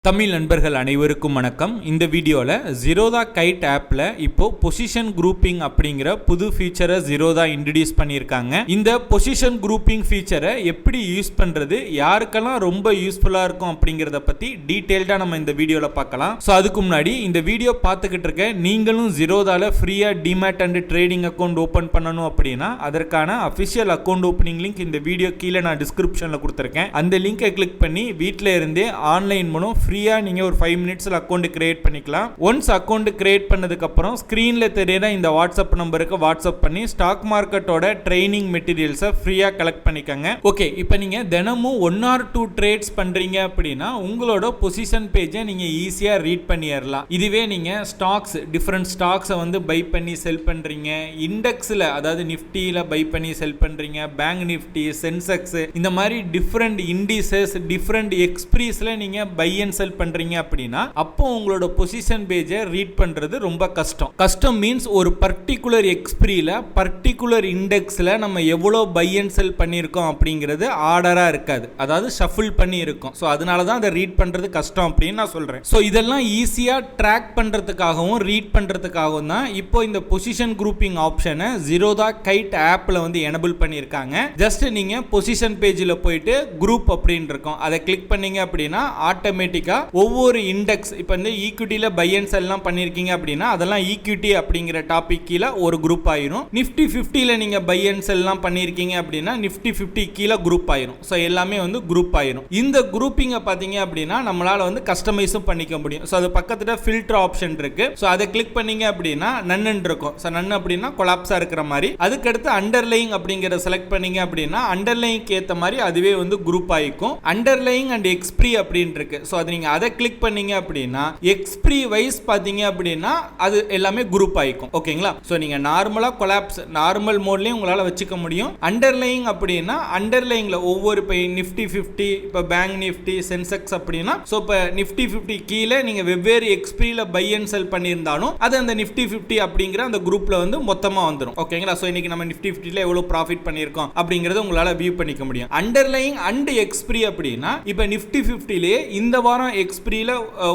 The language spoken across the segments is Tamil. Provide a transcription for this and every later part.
தமிழ் நண்பர்கள் அனைவருக்கும் வணக்கம். இந்த வீடியோவில் Zerodha Kite appல இப்போ பொசிஷன் குரூப்பிங் அப்படிங்கிற புது ஃபீச்சரை Zerodha இன்ட்ரடியூஸ் பண்ணியிருக்காங்க. இந்த பொசிஷன் குரூப்பிங் ஃபீச்சரை எப்படி யூஸ் பண்ணுறது, யாருக்கெல்லாம் ரொம்ப யூஸ்ஃபுல்லாக இருக்கும் அப்படிங்கிறத பற்றி டீட்டெயில்டாக நம்ம இந்த வீடியோவில் பார்க்கலாம். ஸோ அதுக்கு முன்னாடி இந்த வீடியோ பார்த்துக்கிட்டு இருக்க நீங்களும் Zerodhaல ஃப்ரீயாக demat and trading account open பண்ணணும் அப்படின்னா அதற்கான அஃபிஷியல் அக்கௌண்ட் ஓப்பனிங் லிங்க் இந்த வீடியோ கீழே நான் டிஸ்கிரிப்ஷனில் கொடுத்துருக்கேன். அந்த லிங்கை கிளிக் பண்ணி வீட்டில் இருந்தே ஆன்லைன் மூலம் ஃப்ரீயா நீங்க ஒரு 5 மினிட்ஸ்ல அக்கவுண்ட் கிரியேட் பண்ணிக்கலாம். ஒன்ஸ் அக்கவுண்ட் கிரியேட் பண்ணதுக்கு அப்புறம் ஸ்கிரீன்ல தெரியுற இந்த வாட்ஸ்அப் நம்பருக்கு வாட்ஸ்அப் பண்ணி ஸ்டாக் மார்க்கெட்டோட ட்ரைனிங் மெட்டீரியல்ஸை ஃப்ரீயா கலெக்ட் பண்ணிக்கங்க. ஓகே, இப்போ நீங்க தினமும் 1 or 2 ட்ரேட்ஸ் பண்றீங்க அப்படின்னா உங்களோட பொசிஷன் பேஜை நீங்க ஈஸியா ரீட் பண்ணிடலாம். இதுவே நீங்க ஸ்டாக்ஸ் டிஃபரெண்ட் ஸ்டாக்ஸை வந்து பை பண்ணி செல் பண்றீங்க, இண்டெக்ஸ்ல அதாவது நிஃப்டியில பை பண்ணி செல் பண்றீங்க, பேங்க் நிஃப்டி, சென்செக்ஸ் இந்த மாதிரி டிஃபரெண்ட் இண்டிசஸ் டிஃபரெண்ட் எக்ஸ்பிரீஸ்ல நீங்க பை அண்ட் செல் பண்றீங்க அப்படின்னா அப்போ உங்களோட பொசிஷன் பேஜை ரீட் பண்றது ரொம்ப கஷ்டம். கஷ்டம் மீன்ஸ் ஒரு பர்டிகுலர் எக்ஸ்பிரியில பர்டிகுலர் இண்டெக்ஸ்ல நம்ம எவ்வளோ பை அண்ட் செல் பண்ணியிருக்கோம் அப்படிங்கிறது ஆர்டரா இருக்காது, அதாவது ஷஃபிள் பண்ணி இருக்கும். ஸோ அதனால தான் அதை ரீட் பண்றது கஷ்டம் அப்படின்னு நான் சொல்றேன். ஸோ இதெல்லாம் ஈஸியா ட்ராக் பண்றதுக்காகவும் ரீட் பண்றதுக்காகவும் தான் இப்போ இந்த பொசிஷன் குரூப்பிங் ஆப்ஷனை Zerodha Kite appல வந்து எனபிள் பண்ணியிருக்காங்க. ஜஸ்ட் நீங்க பொசிஷன் பேஜில் போயிட்டு குரூப் அப்படின்னு இருக்கும், அதை கிளிக் பண்ணீங்க அப்படின்னா ஆட்டோமேட்டிக்கா ஒவ்வொரு இண்டெக்ஸ் இப்போ வந்து ஈக்விட்டியில பை அண்ட் செல்லாம் பண்ணிருக்கீங்க அப்படின்னா அதெல்லாம் ஈக்விட்டி அப்படிங்கிற டாபிக் கீழே ஒரு குரூப் ஆயிரும். நிஃப்டி 50ல நீங்க பை அண்ட் செல்லாம் பண்ணிருக்கீங்க அப்படின்னா நிஃப்டி 50 கீழே குரூப் ஆயிரும். ஸோ எல்லாமே வந்து குரூப் ஆயிரும். இந்த குரூப்பிங்கை பார்த்தீங்க அப்படின்னா நம்மளால வந்து கஸ்டமைஸும் பண்ணிக்க முடியும். ஸோ அது பக்கத்துல ஃபில்டர் ஆப்ஷன் இருக்கு. ஸோ அதை கிளிக் பண்ணீங்க அப்படின்னா நன்னு இருக்கும். ஸோ நன்னு அப்படின்னா கொலாப்ஸா இருக்கிற மாதிரி. அதுக்கடுத்து அண்டர்லைங் அப்படிங்கிற செலக்ட் பண்ணீங்க அப்படின்னா அண்டர்லைங்க்கு ஏற்ற மாதிரி அதுவே வந்து குரூப் ஆயிக்கும். அண்டர்லைங் அண்ட் எக்ஸ்பிரி அப்படின்னு இருக்கு. ஸோ அது நீங்க அதை கிளிக் பண்ணீங்க அப்படின்னா எக்ஸ்பிரி வைஸ் பாத்தீங்க அப்படின்னா அது எல்லாமே குரூப் ஆயிக்கும். ஓகேங்களா? சோ நீங்க நார்மலா கொலாப்ஸ் நார்மல் மோட்லயும் உங்களால வச்சுக்க முடியும். அண்டர்லைங் அப்படின்னா அண்டர்லைங்ல ஒவ்வொரு இப்போ நிஃப்டி 50 இப்போ பேங்க் நிஃப்டி சென்செக்ஸ் அப்படின்னா சோ இப்போ நிஃப்டி 50 கீழே நீங்க வெவ்வேறு எக்ஸ்பிரியில பை அண்ட் செல் பண்ணியிருந்தாலும் அது அந்த நிஃப்டி 50 அப்படிங்கிற அந்த குரூப்ல வந்து மொத்தமா வந்துடும். ஓகேங்களா? சோ இன்னைக்கு நம்ம நிஃப்டி 50ல எவ்வளவு ப்ராஃபிட் பண்ணியிருக்கோம் அப்படிங்கறத உங்களால வியூ பண்ணிக்க முடியும். அண்டர்லைங் அண்ட் எக்ஸ்பிரி அப்படின்னா இப்போ நிஃப்டி 50லே இந்த வாரம் எக்ஸ்பிரியில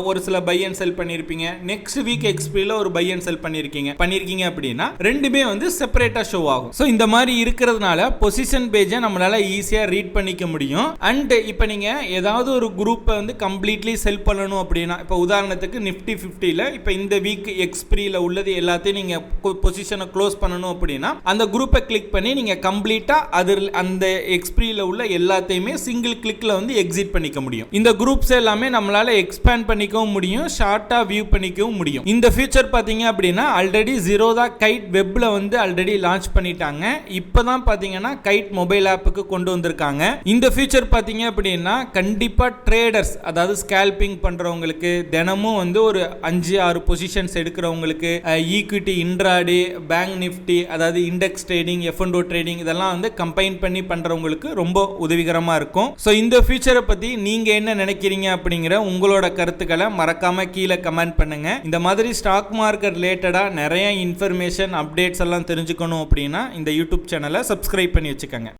ஒரு சில பை அண்ட் செல் பண்ணிருப்பீங்க, நெக்ஸ்ட் வீக் எக்ஸ்பிரியில ஒரு பை அண்ட் செல் பண்ணிருக்கீங்க அப்படின்னா ரெண்டுமே வந்து செப்பரேட்டா ஷோ ஆகும். சோ இந்த மாதிரி இருக்கிறதுனால பொசிஷன் பேஜை நம்மளால ஈஸியா ரீட் பண்ணிக்க முடியும். அண்ட் இப்போ நீங்க ஏதாவது ஒரு குரூப்பை வந்து கம்ப்ளீட்லி செல் பண்ணணும் அப்படின்னா இப்போ உதாரணத்துக்கு நிஃப்டி 50ல இப்போ இந்த வீக் எக்ஸ்பிரியில உள்ளது எல்லாத்தையும் நீங்க பொசிஷனை க்ளோஸ் பண்ணணும் அப்படின்னா அந்த குரூப்பை கிளிக் பண்ணி நீங்க கம்ப்ளீட்டா அந்த எக்ஸ்பிரியில உள்ள எல்லாத்தையுமே சிங்கிள் கிளிக்ல வந்து எக்ஸிட் பண்ணிக்க முடியும். இந்த குரூப்ஸ் எல்லாமே நம்மளால எக்ஸ்பேண்ட் பண்ணிக்கவும் முடியும், ஷார்ட்டா வியூ பண்ணிக்கவும் முடியும். இந்த ஃபீச்சர் பாத்தீங்க அப்படின்னா ஆல்ரெடி Zerodha Kite வெப்ல வந்து ஆல்ரெடி லான்ச் பண்ணிட்டாங்க. இப்பதான் பாத்தீங்கன்னா கைட் மொபைல் ஆப்புக்கு கொண்டு வந்திருக்காங்க. இந்த ஃபீச்சர் பாத்தீங்க அப்படின்னா கண்டிப்பா ட்ரேடர்ஸ் அதாவது ஸ்கேல்பிங் பண்றவங்களுக்கு, தினமும் வந்து ஒரு 5-6 பொசிஷன்ஸ் எடுக்கிறவங்களுக்கு, ஈக்விட்டி இன்ட்ராடே பேங்க் நிஃப்டி அதாவது இண்டெக்ஸ் ட்ரேடிங் F&O ட்ரேடிங் இதெல்லாம் வந்து கம்பைன் பண்ணி பண்றவங்களுக்கு ரொம்ப உதவிகரமா இருக்கும். ஸோ இந்த ஃபீச்சரை பத்தி நீங்க என்ன நினைக்கிறீங்க அப்படிங்கிற உங்களோட கருத்துக்களை மறக்காம கீழே கமெண்ட் பண்ணுங்க. இந்த மாதிரி ஸ்டாக் மார்க்கெட் ரிலேட்டடா நிறைய இன்ஃபர்மேஷன் அப்டேட்ஸ் எல்லாம் தெரிஞ்சுக்கணும் அப்படின்னா இந்த யூடியூப் சேனலை சப்ஸ்கிரைப் பண்ணி வச்சுக்கோங்க.